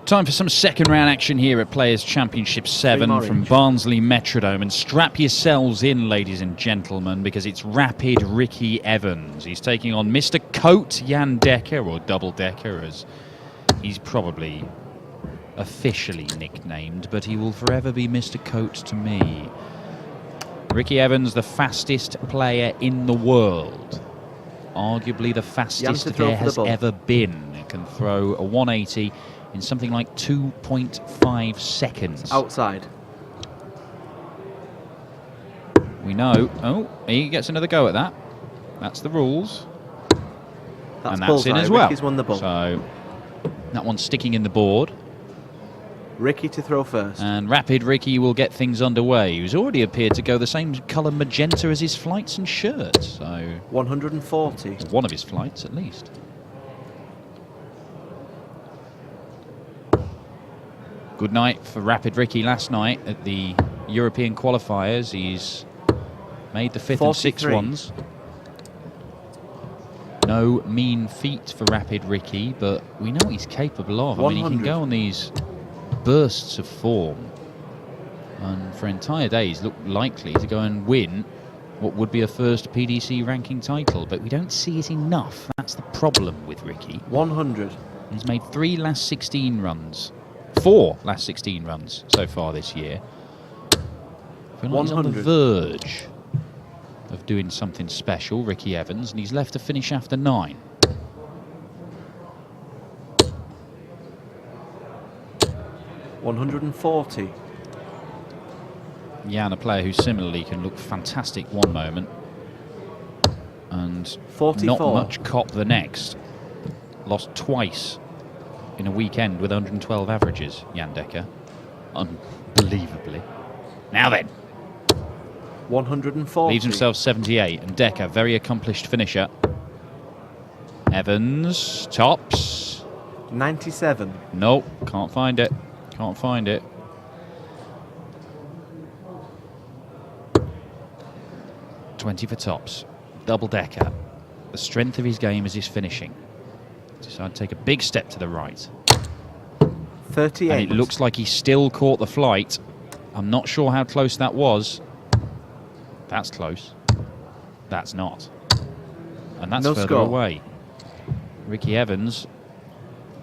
Time for some second round action here at Players Championship 7 from Barnsley Metrodome. And strap yourselves in, ladies and gentlemen, because it's Rapid Ricky Evans. He's taking on Mr. Coat Jan Dekker, or Double Dekker, as he's probably officially nicknamed, but he will forever be Mr. Coat to me. Ricky Evans, the fastest player in the world. Arguably the fastest there has ever been. Can throw a 180 in something like 2.5 seconds. Outside. We know. Oh, he gets another go at that. That's the rules. That's and that's in as well. Ricky's won the ball. So that one's sticking in the board. Ricky to throw first. And Rapid Ricky will get things underway. He's already appeared to go the same colour magenta as his flights and shirts. So 140. One of his flights, at least. Good night for Rapid Ricky last night at the European qualifiers. He's made the 5th 43. and 6th ones. No mean feat for Rapid Ricky, but we know what he's capable of. 100. I mean, he can go on these bursts of form, and for entire days look likely to go and win what would be a first PDC ranking title, but we don't see it enough. That's the problem with Ricky. 100. He's made 4 last 16 runs so far this year. I feel like he's on the verge of doing something special, Ricky Evans, and he's left to finish after 9. $140. Jan, a player who similarly can look fantastic one moment and 44. not much cop the next. Lost twice in a weekend with 112 averages, Jan Dekker. Unbelievably. Now then. 140. Leaves himself 78, and Dekker, very accomplished finisher. Evans, tops. 97. Nope, can't find it. Can't find it. $20 for tops. Double Dekker. The strength of his game is his finishing. Decided to take a big step to the right. 38. And it looks like he still caught the flight. I'm not sure how close that was. That's close. That's not. And that's no further score. away. Ricky Evans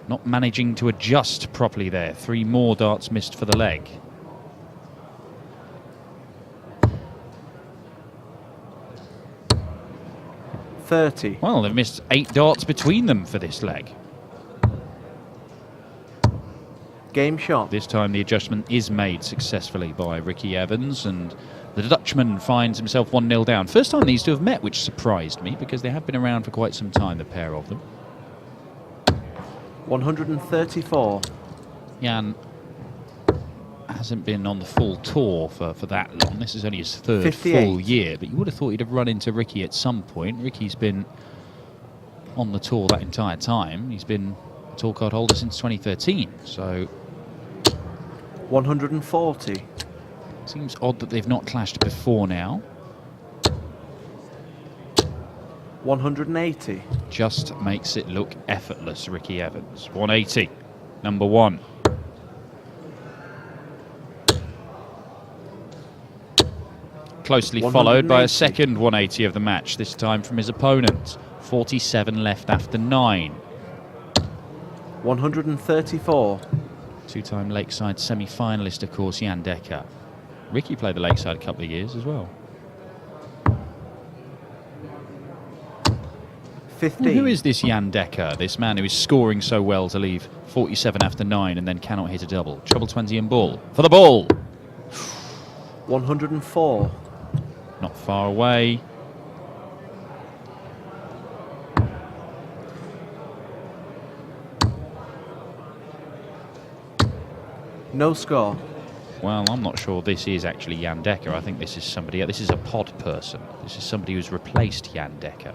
not managing to adjust properly there. 3 more darts missed for the leg. $30. Well, they've missed 8 darts between them for this leg. Game shot. This time the adjustment is made successfully by Ricky Evans, and the Dutchman finds himself 1-0 down. First time these two have met, which surprised me, because they have been around for quite some time, the pair of them. 134. Jan hasn't been on the full tour for that long. This is only his 3rd 58. full year, but you would have thought he'd have run into Ricky at some point. Ricky's been on the tour that entire time. He's been a tour card holder since 2013, so 140. seems odd that they've not clashed before now. 180. Just makes it look effortless, Ricky Evans. 180, number 1. Closely followed by a second 180 of the match, this time from his opponent. 47 left after 9. 134. 2-time Lakeside semi-finalist, of course, Jan Dekker. Ricky played the Lakeside a couple of years as well. 15. Well, who is this Jan Dekker, this man who is scoring so well to leave 47 after 9 and then cannot hit a double? Treble 20 in ball. For the ball! 104. Not far away. No score. Well, I'm not sure this is actually Jan Dekker. I think this is somebody. This is a pod person. This is somebody who's replaced Jan Dekker.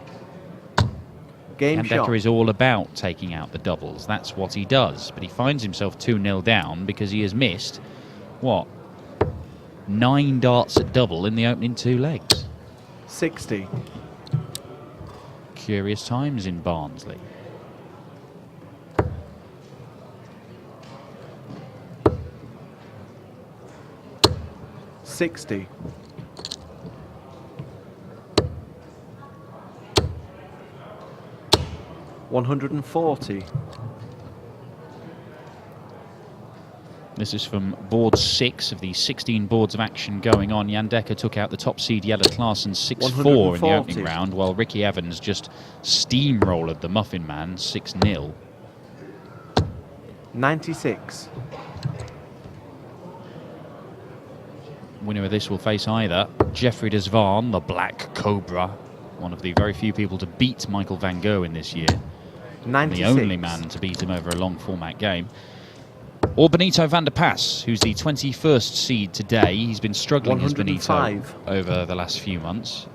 Game Jan shot. Dekker is all about taking out the doubles. That's what he does. But he finds himself 2-0 down because he has missed, what, 9 darts at double in the opening 2 legs. 60. Curious times in Barnsley. 60. $140. This is from board 6 of the 16 boards of action going on. Jan Dekker took out the top seed Jelle Klaassen 6-4 in the opening round, while Ricky Evans just steamrolled the Muffin Man 6-0. 96. Winner of this will face either Jeffrey de Zwaan, the Black Cobra, one of the very few people to beat Michael van Gogh in this year, 96. the only man to beat him over a long format game, or Benito van der Pas, who's the 21st seed today. He's been struggling as Benito over the last few months,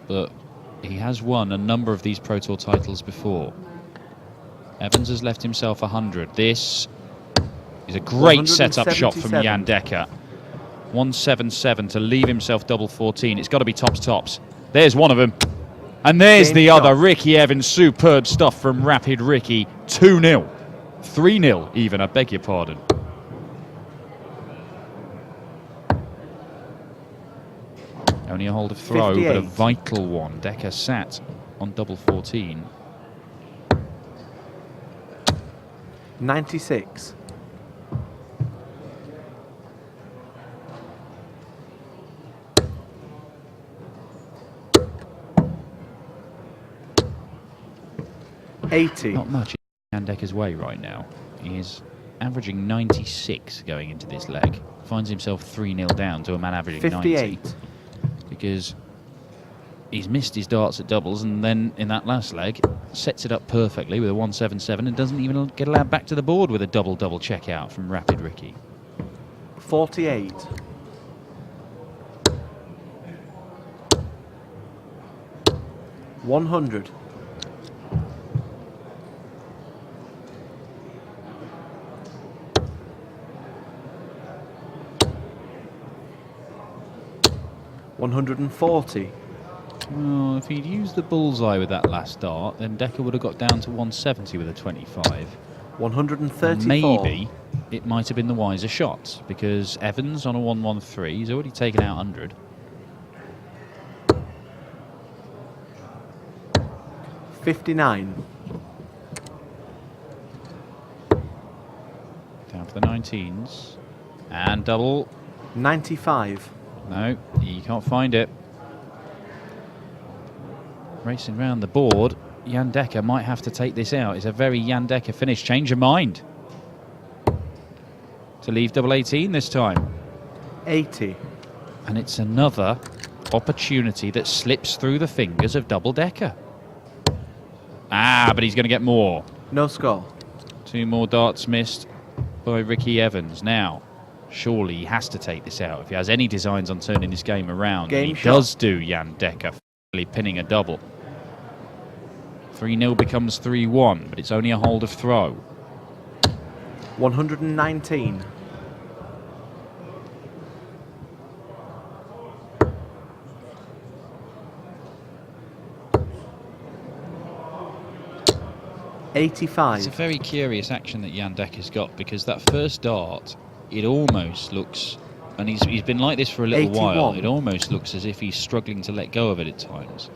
but he has won a number of these Pro Tour titles before. Evans has left himself 100. This is a great setup shot from Jan Dekker. 177 to leave himself double 14. It's got to be tops. There's one of them. And there's the other. Ricky Evans, superb stuff from Rapid Ricky. 2-0. 3-0 even, I beg your pardon. Only a hold of throw, 58. but a vital one. Dekker sat on double 14. 96. $80. Not much in Dekker's way right now. He is averaging 96 going into this leg. Finds himself 3-0 down to a man averaging 58. 90. Because he's missed his darts at doubles, and then in that last leg sets it up perfectly with a 177 and doesn't even get allowed back to the board with a double check out from Rapid Ricky. 48. $100. $140. Well, if he'd used the bullseye with that last dart, then Dekker would have got down to 170 with a 25. 134. Maybe it might have been the wiser shot, because Evans on a 113, he's already taken out 100. $59. Down for the 19s. And double. 95. No, you can't find it. Racing round the board, Jan Dekker might have to take this out. It's a very Jan Dekker finish. Change your mind. To leave double 18 this time. 80. And it's another opportunity that slips through the fingers of double Dekker. Ah, but he's going to get more. No score. 2 more darts missed by Ricky Evans. Now, surely he has to take this out if he has any designs on turning this game around. Game and he shot. does do, Jan Dekker, pinning a double. 3-0 becomes 3-1, but it's only a hold of throw. 119. $85. It's a very curious action that Jan Dekker's got, because that first dart, it almost looks, and he's been like this for a little 81. while, it almost looks as if he's struggling to let go of it at times.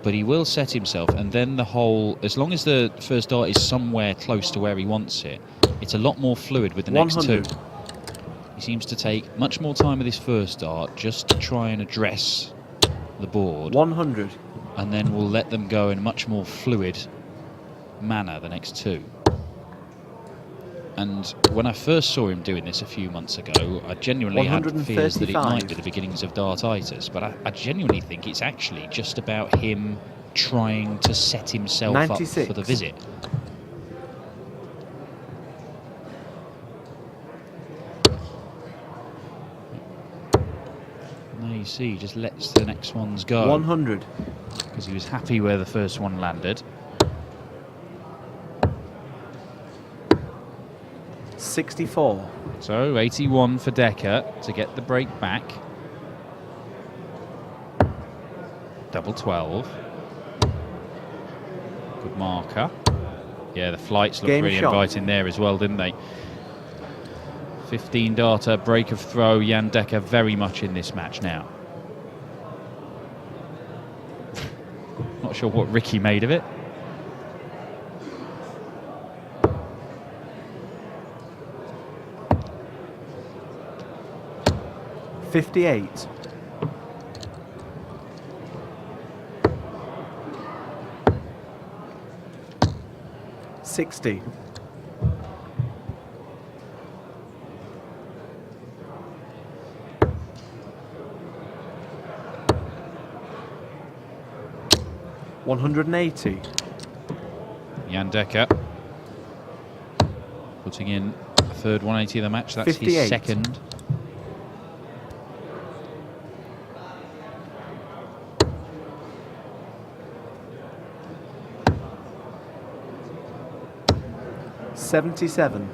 But he will set himself, and then the whole, as long as the first dart is somewhere close to where he wants it, it's a lot more fluid with the next 100. two. He seems to take much more time with his first dart just to try and address the board. 100. And then we'll let them go in a much more fluid manner the next two. And when I first saw him doing this a few months ago, I genuinely had fears that it might be the beginnings of dartitis, but I genuinely think it's actually just about him trying to set himself 96. up for the visit. And there you see, he just lets the next ones go. 100. Because he was happy where the first one landed. 64. So 81 for Dekker to get the break back. Double 12. Good marker. Yeah, the flights looked Game really shot. inviting there as well, didn't they? 15 darter, break of throw. Jan Dekker very much in this match now. Not sure what Ricky made of it. $58. $60. $180. Jan Dekker putting in a third 180 of the match. That's 58. his second. $77.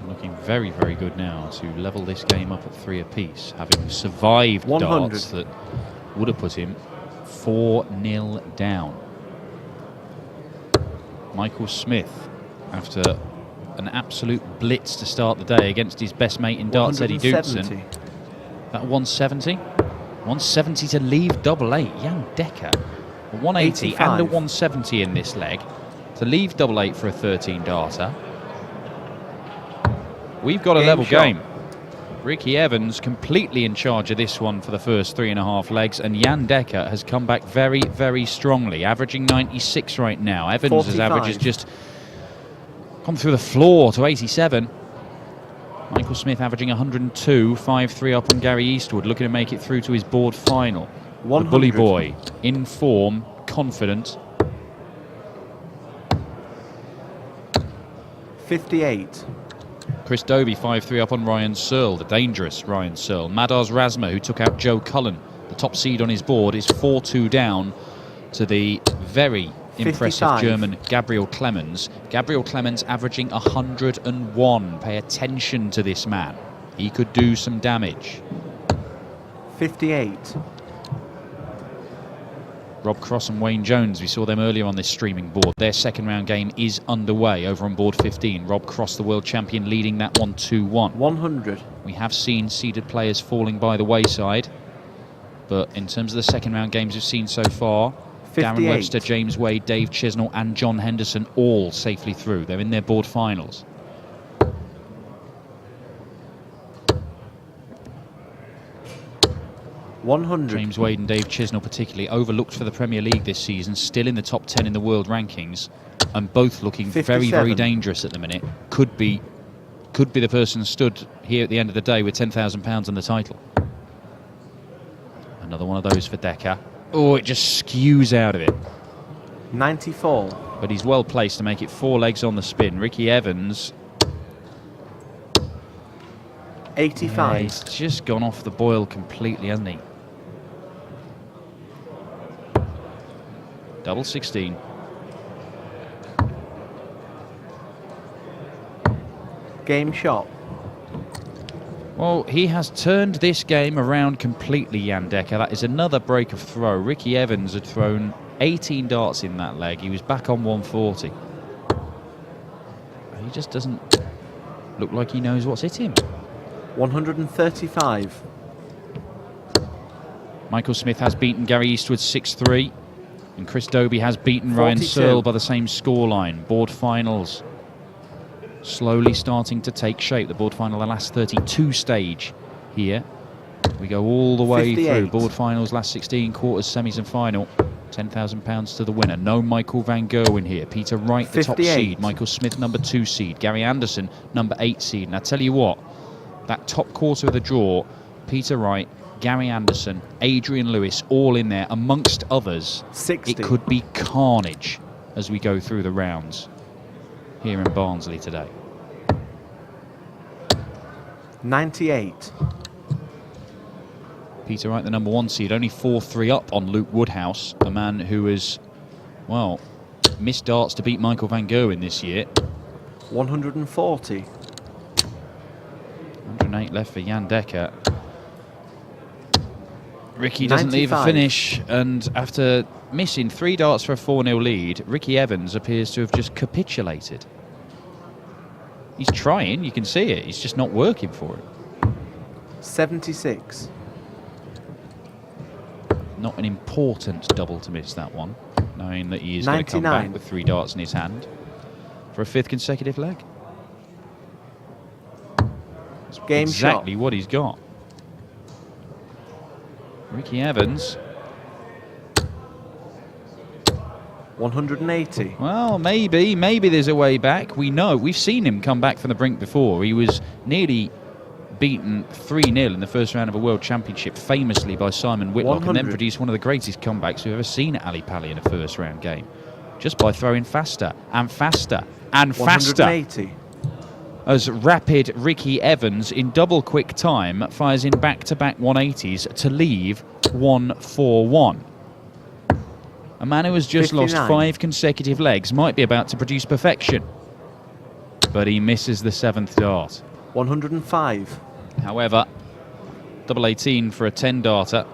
Looking very, very good now to level this game up at 3 apiece, having survived 100. darts that would have put him 4-0 down. Michael Smith, after an absolute blitz to start the day against his best mate in darts, Eddie Dootson. That 170? 170 to leave double eight. Jan Dekker, a 180 85. and a 170 in this leg to leave double eight for a 13 darter. We've got a level game. Ricky Evans completely in charge of this one for the first 3.5 legs, and Jan Dekker has come back very, very strongly, averaging 96 right now. Evans' average has just gone through the floor to 87. Michael Smith averaging 102, 5-3 up on Gary Eastwood, looking to make it through to his board final. 100. The bully boy, in form, confident. 58. Chris Dobie 5-3 up on Ryan Searle, the dangerous Ryan Searle. Madars Razma, who took out Joe Cullen, the top seed on his board, is 4-2 down to the very impressive 55. German Gabriel Clemens. Gabriel Clemens averaging 101. Pay attention to this man. He could do some damage. 58. Rob Cross and Wayne Jones, we saw them earlier on this streaming board. Their second round game is underway over on board 15. Rob Cross, the world champion, leading that one 2-1. 100. We have seen seeded players falling by the wayside, but in terms of the second round games we've seen so far, 58. Darren Webster, James Wade, Dave Chisnell and John Henderson all safely through. They're in their board finals. $100. James Wade and Dave Chisnell particularly overlooked for the Premier League this season, still in the top 10 in the world rankings, and both looking 57. very, very dangerous at the minute. Could be the person stood here at the end of the day with £10,000 on the title. Another one of those for Dekker. Oh, it just skews out of it. 94. But he's well placed to make it 4 legs on the spin. Ricky Evans, 85. he's just gone off the boil completely, hasn't he? Double 16. Game shot. Well, he has turned this game around completely, Jan Dekker. That is another break of throw. Ricky Evans had thrown 18 darts in that leg. He was back on 140. He just doesn't look like he knows what's hit him. 135. Michael Smith has beaten Gary Eastwood 6-3. And Chris Dobie has beaten Ryan 42. Searle by the same scoreline. Board finals slowly starting to take shape. The board final, the last 32 stage here. We go all the way 58. through. Board finals, last 16, quarters, semis and final. £10,000 to the winner. No Michael van Gerwen here. Peter Wright, the top 58. seed. Michael Smith, number 2 seed. Gary Anderson, number 8 seed. And I tell you what, that top quarter of the draw, Peter Wright, Gary Anderson, Adrian Lewis, all in there, amongst others. 60. It could be carnage as we go through the rounds here in Barnsley today. 98. Peter Wright, the number 1 seed, only 4-3 up on Luke Woodhouse, a man who has, well, missed darts to beat Michael van Gerwen this year. 140. 108 left for Jan Dekker. Ricky doesn't leave a 95. finish, and after missing 3 darts for a 4-0 lead, Ricky Evans appears to have just capitulated. He's trying, you can see it. It's just not working for him. 76. Not an important double to miss that one, knowing that he is going to come back with 3 darts in his hand for a 5th consecutive leg. That's Game exactly shot. what he's got. Ricky Evans. 180. Well, maybe there's a way back. We know, we've seen him come back from the brink before. He was nearly beaten 3-0 in the first round of a World Championship, famously by Simon Whitlock, 100. and then produced one of the greatest comebacks we've ever seen at Ali Pali in a first round game, just by throwing faster and faster and faster. 180. As rapid Ricky Evans, in double quick time, fires in back-to-back 180s to leave 1-4-1. A man who has just 59. lost 5 consecutive legs might be about to produce perfection. But he misses the 7th dart. 105. However, double 18 for a 10-darter.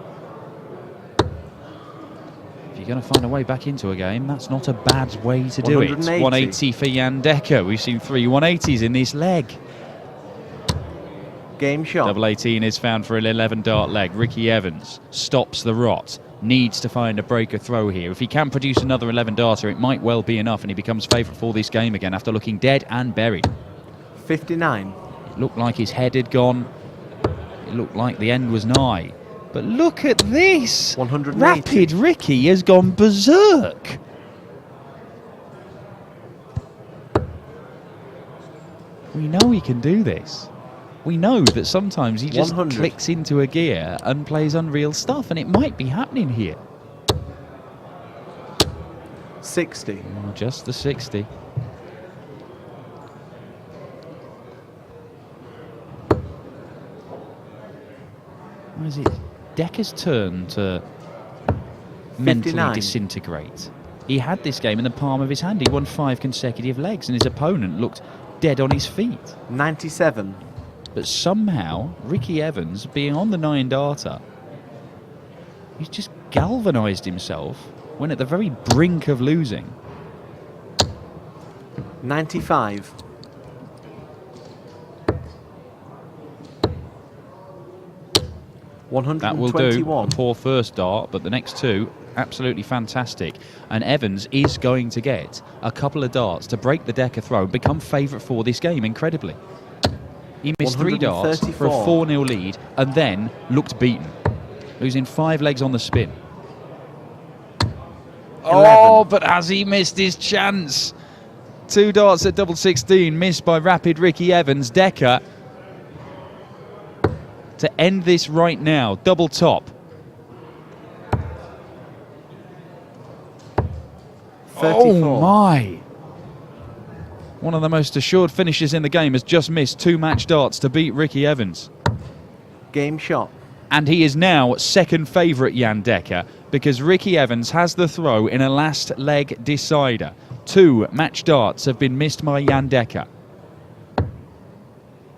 If you're going to find a way back into a game, that's not a bad way to do it. 180 for Jan Dekker. We've seen 3 180s in this leg. Game shot. Double 18 is found for an 11-dart leg. Ricky Evans stops the rot. Needs to find a breaker throw here. If he can produce another 11-darter, it might well be enough, and he becomes favourite for this game again after looking dead and buried. 59. It looked like his head had gone. It looked like the end was nigh. But look at this! 180. Rapid Ricky has gone berserk. We know he can do this. We know that sometimes he just 100. clicks into a gear and plays unreal stuff, and it might be happening here. 60. Oh, just the 60. Or is it Dekker's turn to mentally 59. disintegrate? He had this game in the palm of his hand. He won 5 consecutive legs, and his opponent looked dead on his feet. 97. But somehow, Ricky Evans, being on the 9-darter, he's just galvanised himself when at the very brink of losing. 95. That will do. 121. A poor first dart, but the next 2, absolutely fantastic. And Evans is going to get a couple of darts to break the Dekker throw and become favourite for this game, incredibly. He missed 3 darts for a 4-0 lead and then looked beaten, losing 5 legs on the spin. 11. Oh, but has he missed his chance? 2 darts at double 16 missed by rapid Ricky Evans. Dekker to end this right now. Double top. 34. Oh my! One of the most assured finishes in the game has just missed 2 match darts to beat Ricky Evans. Game shot. And he is now second favourite Jan Dekker because Ricky Evans has the throw in a last leg decider. 2 match darts have been missed by Jan Dekker.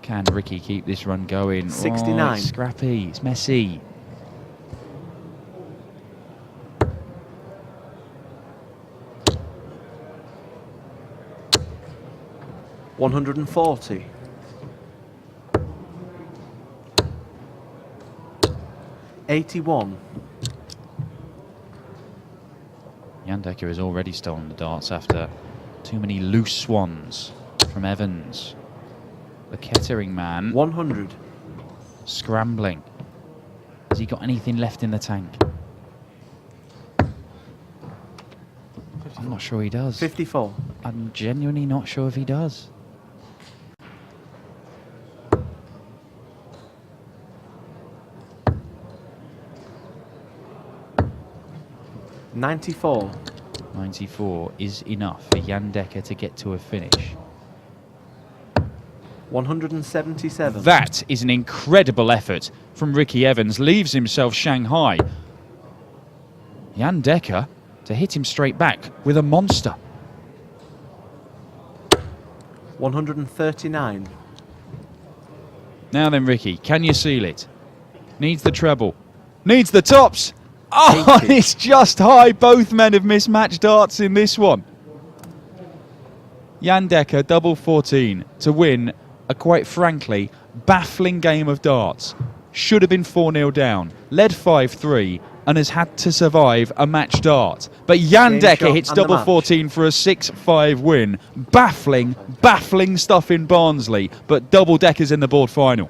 Can Ricky keep this run going? 69. Oh, it's scrappy, it's messy. $140. $81. Jan Dekker has already stolen the darts after too many loose swans from Evans. The Kettering man 100. scrambling. Has he got anything left in the tank? I'm not sure he does. 54. I'm genuinely not sure if he does. $94. 94 is enough for Jan Dekker to get to a finish. 177. That is an incredible effort from Ricky Evans. Leaves himself Shanghai. Jan Dekker to hit him straight back with a monster. 139. Now then, Ricky, can you seal it? Needs the treble. Needs the tops. Oh, 80. it's just high. Both men have missed match darts in this one. Jan Dekker, double 14, to win a, quite frankly, baffling game of darts. Should have been 4-0 down, led 5-3, and has had to survive a match dart. But Jan Dekker hits double 14 for a 6-5 win. Baffling, baffling stuff in Barnsley, but double Dekker's in the board final.